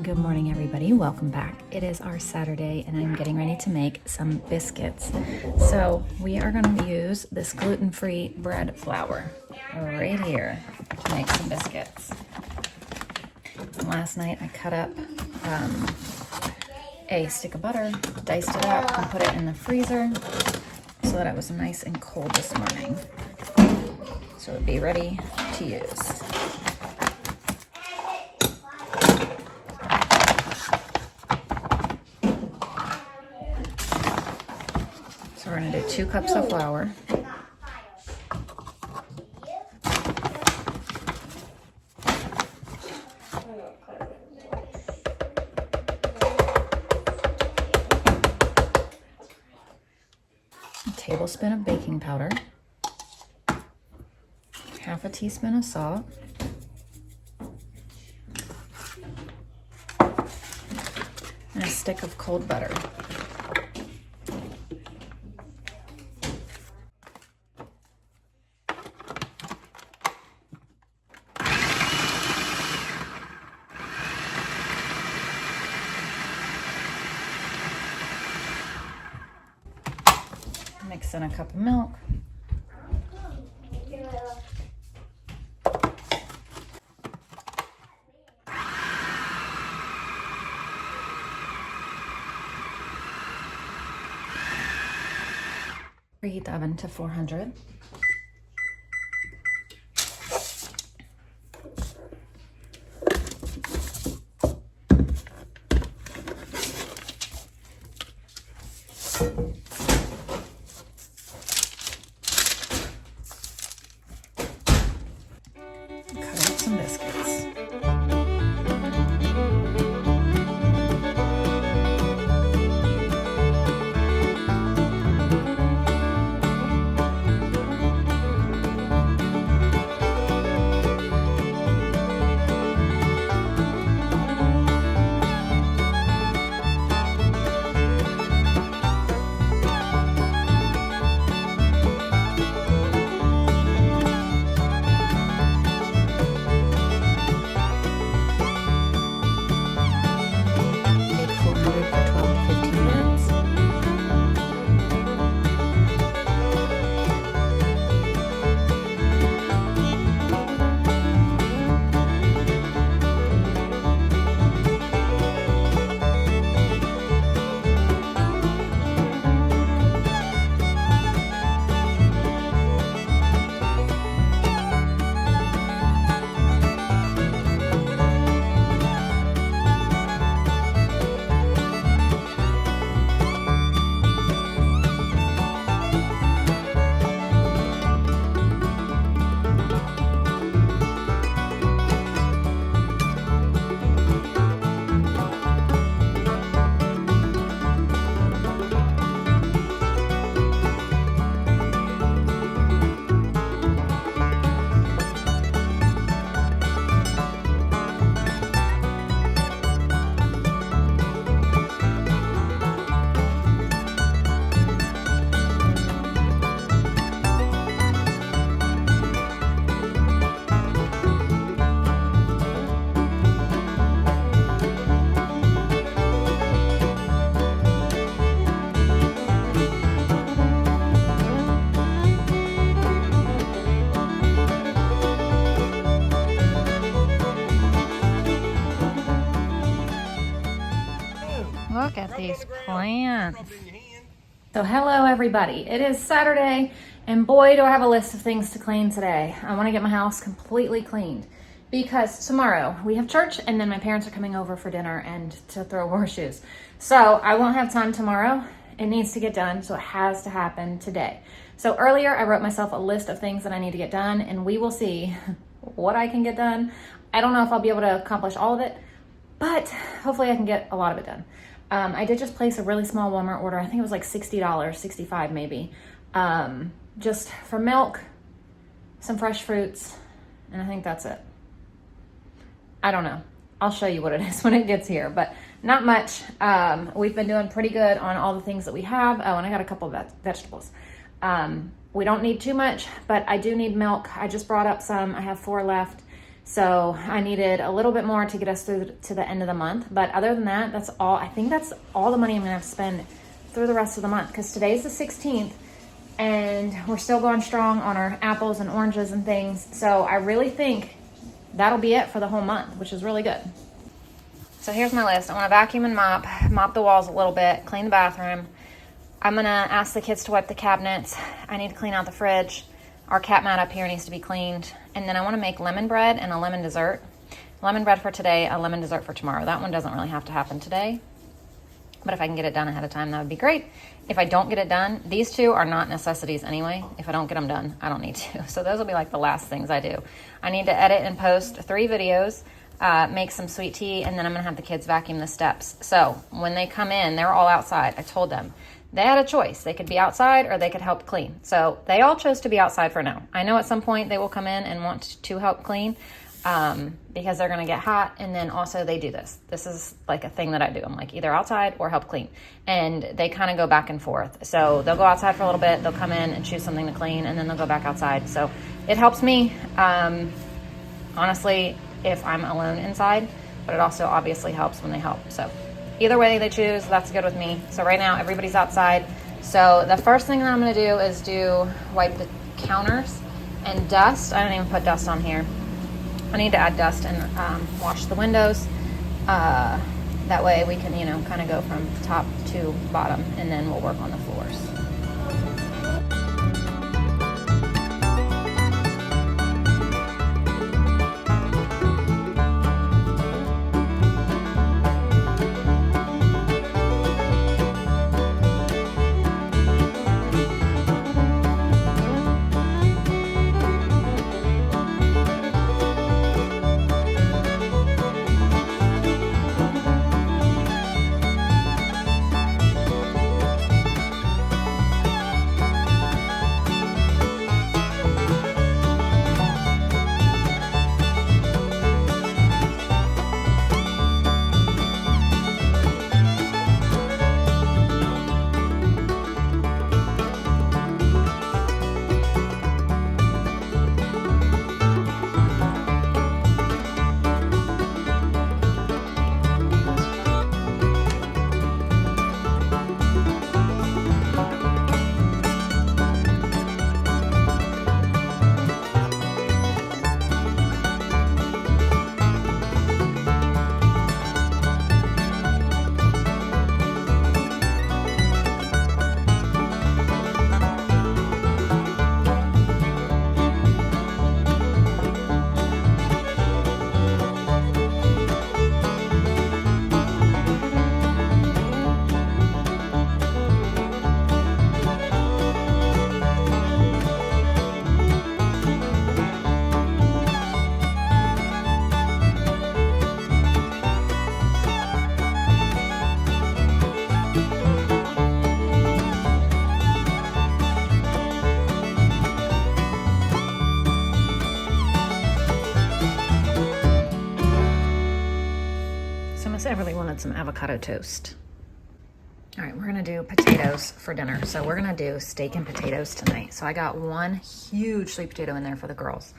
Good morning, everybody. Welcome back. It is our Saturday and I'm getting ready to make some biscuits. So we are going to use this gluten-free bread flour right here to make some biscuits. Last night I cut up a stick of butter, diced it up, and put it in the freezer so that it was nice and cold this morning. So it'd be ready to use. So we're going to do 2 cups of flour. A tablespoon of baking powder. Half a teaspoon of salt. And a stick of cold butter. Mix in a cup of milk. Preheat the oven to 400. Cut out some biscuits. Look at these plants. So hello everybody. It is Saturday and boy do I have a list of things to clean today. I want to get my house completely cleaned because tomorrow we have church and then my parents are coming over for dinner and to throw horseshoes. So I won't have time tomorrow. It needs to get done, so it has to happen today. So earlier I wrote myself a list of things that I need to get done and we will see what I can get done. I don't know if I'll be able to accomplish all of it, but hopefully I can get a lot of it done. I did just place a really small Walmart order. I think it was like $60, $65 maybe. Just for milk, some fresh fruits, and I think that's it. I don't know. I'll show you what it is when it gets here, but not much. We've been doing pretty good on all the things that we have. Oh, and I got a couple of vegetables. We don't need too much, but I do need milk. I just brought up some. I have 4 left. So I needed a little bit more to get us through to the end of the month. But other than that, that's all. I think that's all the money I'm gonna have to spend through the rest of the month, because today's the 16th and we're still going strong on our apples and oranges and things. So I really think that'll be it for the whole month, which is really good. So here's my list. I want to vacuum and mop the walls a little bit, clean the bathroom. I'm going to ask the kids to wipe the cabinets. I need to clean out the fridge. Our cat mat up here needs to be cleaned. And then I want to make lemon bread and a lemon dessert. Lemon bread for today, a lemon dessert for tomorrow. That one doesn't really have to happen today, but if I can get it done ahead of time, that would be great. If I don't get it done, these two are not necessities anyway. If I don't get them done, I don't need to. So those will be like the last things I do. I need to edit and post 3 videos, make some sweet tea, and then I'm gonna have the kids vacuum the steps. So when they come in, they're all outside. I told them they had a choice. They could be outside or they could help clean. So they all chose to be outside for now. I know at some point they will come in and want to help clean, because they're gonna get hot, and then also they do this. This is like a thing that I do. I'm like either outside or help clean, and they kind of go back and forth. So they'll go outside for a little bit, they'll come in and choose something to clean, and then they'll go back outside. So it helps me, honestly, if I'm alone inside, but it also obviously helps when they help. So either way they choose, that's good with me. So right now everybody's outside. So the first thing that I'm gonna do is wipe the counters and dust. I don't even put dust on here. I need to add dust and wash the windows. That way we can, kind of go from top to bottom, and then we'll work on the floors. I really wanted some avocado toast. All right, we're gonna do potatoes for dinner. So we're gonna do steak and potatoes tonight. So I got one huge sweet potato in there for the girls.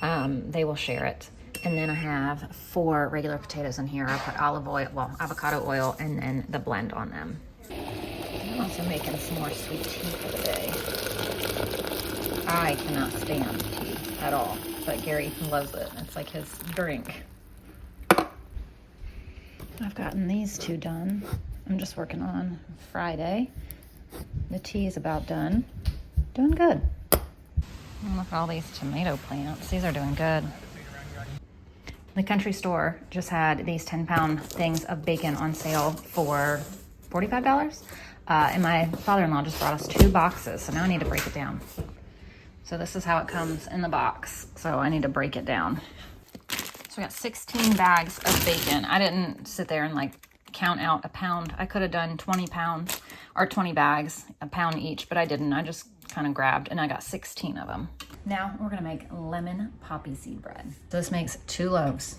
They will share it. And then I have 4 regular potatoes in here. I put avocado oil, and then the blend on them. I'm also making some more sweet tea for the day. I cannot stand tea at all, but Gary loves it. It's like his drink. I've gotten these 2 done. I'm just working on Friday. The tea is about done. Doing good. And look at all these tomato plants. These are doing good. The country store just had these 10-pound things of bacon on sale for $45. And my father-in-law just brought us 2 boxes, so now I need to break it down. So this is how it comes in the box. So I need to break it down. So we got 16 bags of bacon. I didn't sit there and count out a pound. I could have done 20 pounds or 20 bags, a pound each, but I didn't. I just kind of grabbed, and I got 16 of them. Now we're gonna make lemon poppy seed bread. So this makes 2 loaves.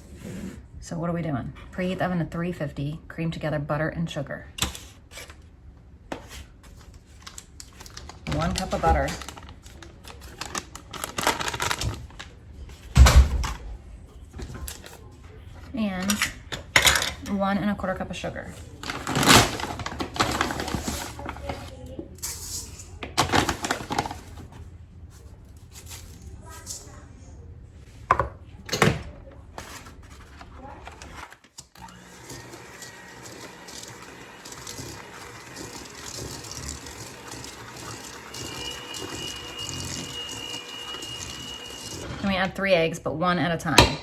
So what are we doing? Preheat the oven to 350, cream together butter and sugar. 1 cup of butter. and 1 1/4 cup of sugar. And we add 3 eggs, but 1 at a time.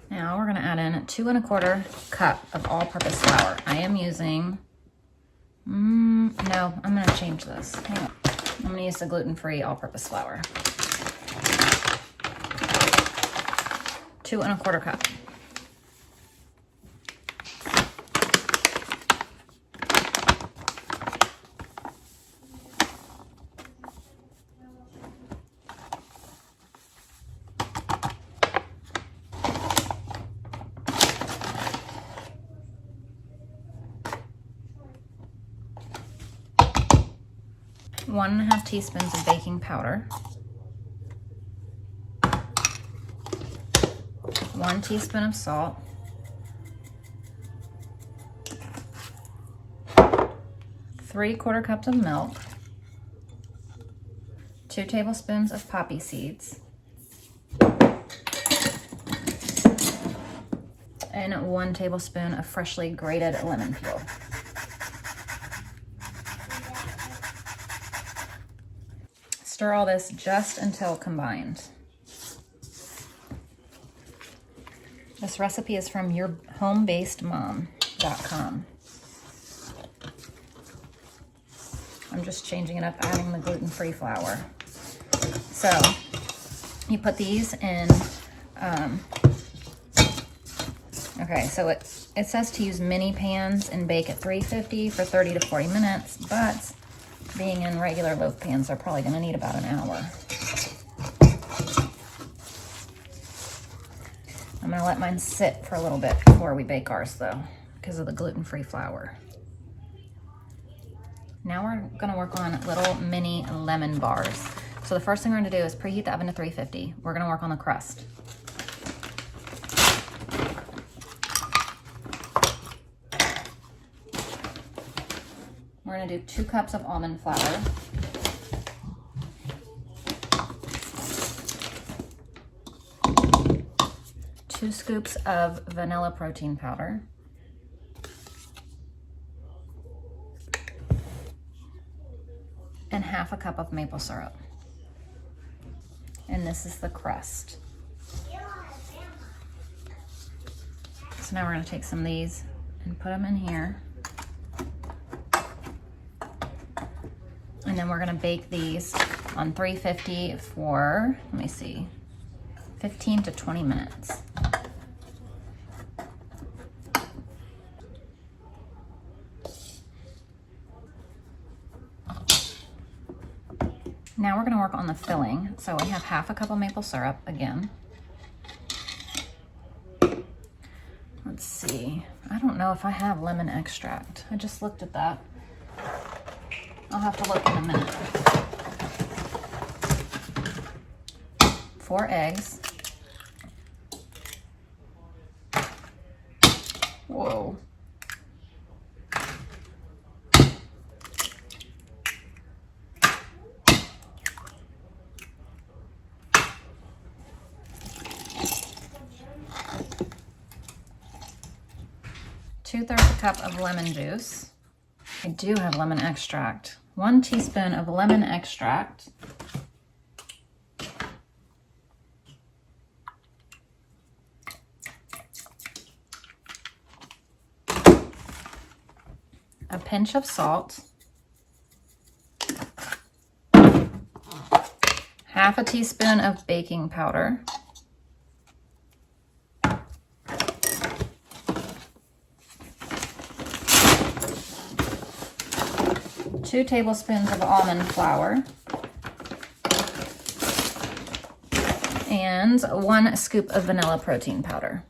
Now we're gonna add in 2 1/4 cup of all-purpose flour. I am using, no, I'm gonna change this. Hang on. I'm gonna use the gluten-free all-purpose flour. 2 1/4 cup. One 1/2 teaspoons of baking powder, 1 teaspoon of salt, 3/4 cups of milk, 2 tablespoons of poppy seeds, and 1 tablespoon of freshly grated lemon peel. Stir all this just until combined. This recipe is from yourhomebasedmom.com. I'm just changing it up, adding the gluten-free flour. So you put these in, okay, so it says to use mini pans and bake at 350 for 30 to 40 minutes, but being in regular loaf pans, they're probably gonna need about an hour. I'm gonna let mine sit for a little bit before we bake ours though, because of the gluten-free flour. Now we're gonna work on little mini lemon bars. So the first thing we're gonna do is preheat the oven to 350. We're gonna work on the crust. We're gonna do 2 cups of almond flour, 2 scoops of vanilla protein powder, and 1/2 cup of maple syrup. And this is the crust. So now we're gonna take some of these and put them in here. And then we're gonna bake these on 350 for, let me see, 15 to 20 minutes. Now we're gonna work on the filling. So we have 1/2 cup of maple syrup again. Let's see, I don't know if I have lemon extract. I just looked at that. I'll have to look in a minute. 4 eggs. Whoa. 2/3 cup of lemon juice. I do have lemon extract. 1 teaspoon of lemon extract. A pinch of salt. half a teaspoon of baking powder, 2 tablespoons of almond flour, and 1 scoop of vanilla protein powder.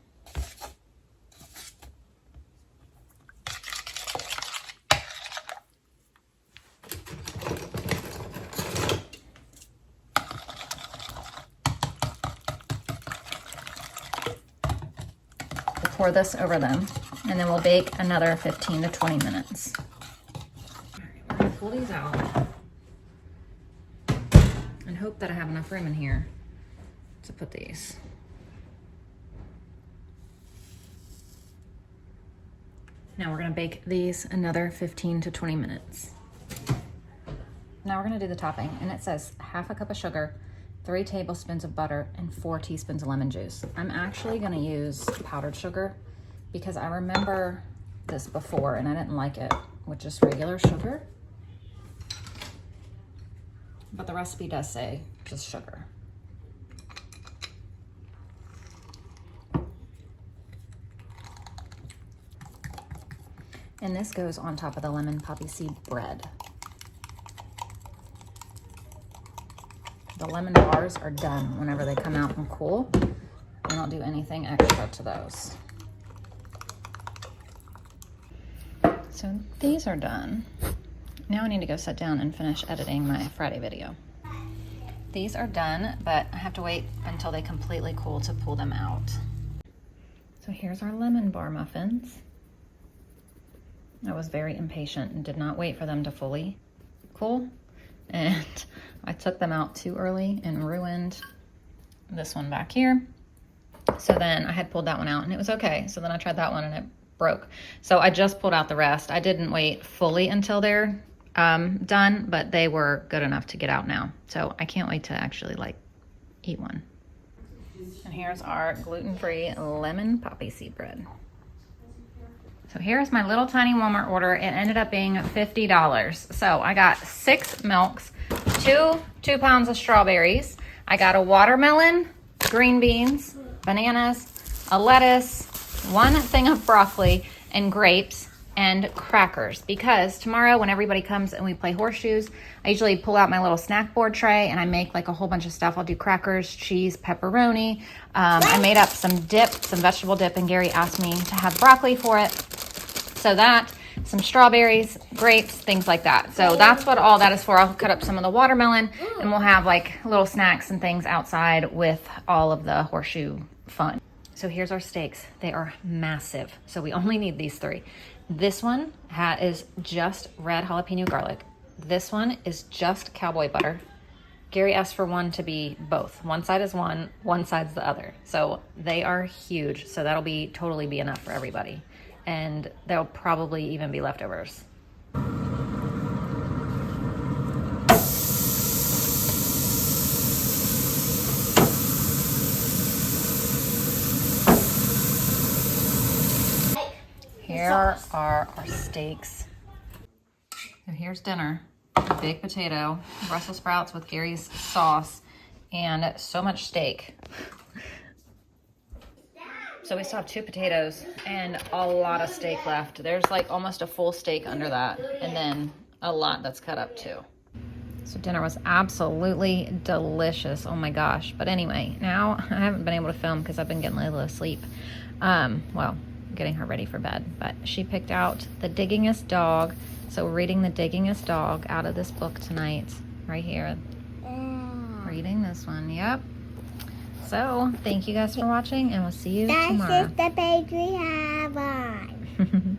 Pour this over them, and then we'll bake another 15 to 20 minutes. All right, we're gonna pull these out and hope that I have enough room in here to put these. Now we're gonna bake these another 15 to 20 minutes. Now we're gonna do the topping, and it says half a cup of sugar, 3 tablespoons of butter, and 4 teaspoons of lemon juice. I'm actually gonna use powdered sugar because I remember this before and I didn't like it with just regular sugar. But the recipe does say just sugar. And this goes on top of the lemon poppy seed bread. The lemon bars are done whenever they come out and cool. I don't do anything extra to those. So these are done. Now I need to go sit down and finish editing my Friday video. These are done, but I have to wait until they completely cool to pull them out. So here's our lemon bar muffins. I was very impatient and did not wait for them to fully cool. And I took them out too early and ruined this one back here. So then I had pulled that one out and it was okay. So then I tried that one and it broke. So I just pulled out the rest. I didn't wait fully until they're done, but they were good enough to get out now. So I can't wait to actually eat one. And here's our gluten-free lemon poppy seed bread. So here's my little tiny Walmart order. It ended up being $50. So I got 6 milks, 2 pounds of strawberries. I got a watermelon, green beans, bananas, a lettuce, 1 thing of broccoli, and grapes, and crackers. Because tomorrow when everybody comes and we play horseshoes, I usually pull out my little snack board tray and I make a whole bunch of stuff. I'll do crackers, cheese, pepperoni. I made up some dip, some vegetable dip, and Gary asked me to have broccoli for it. So that, some strawberries, grapes, things like that. So that's what all that is for. I'll cut up some of the watermelon and we'll have little snacks and things outside with all of the horseshoe fun. So here's our steaks. They are massive. So we only need these 3. This one is just red jalapeno garlic. This one is just cowboy butter. Gary asked for one to be both. One side is one side's the other. So they are huge. So that'll totally be enough for everybody. And there'll probably even be leftovers. Here are our steaks. So here's dinner. A big potato, Brussels sprouts with Gary's sauce, and so much steak. So we still have 2 potatoes and a lot of steak left. There's almost a full steak under that, and then a lot that's cut up too. So dinner was absolutely delicious. Oh my gosh. But anyway, now I haven't been able to film because I've been getting Layla asleep. Well, getting her ready for bed. But she picked out The Diggingest Dog. So we're reading The Diggingest Dog out of this book tonight. Right here. Reading this one. Yep. So, thank you guys for watching, and we'll see you tomorrow. That's just the page we have on.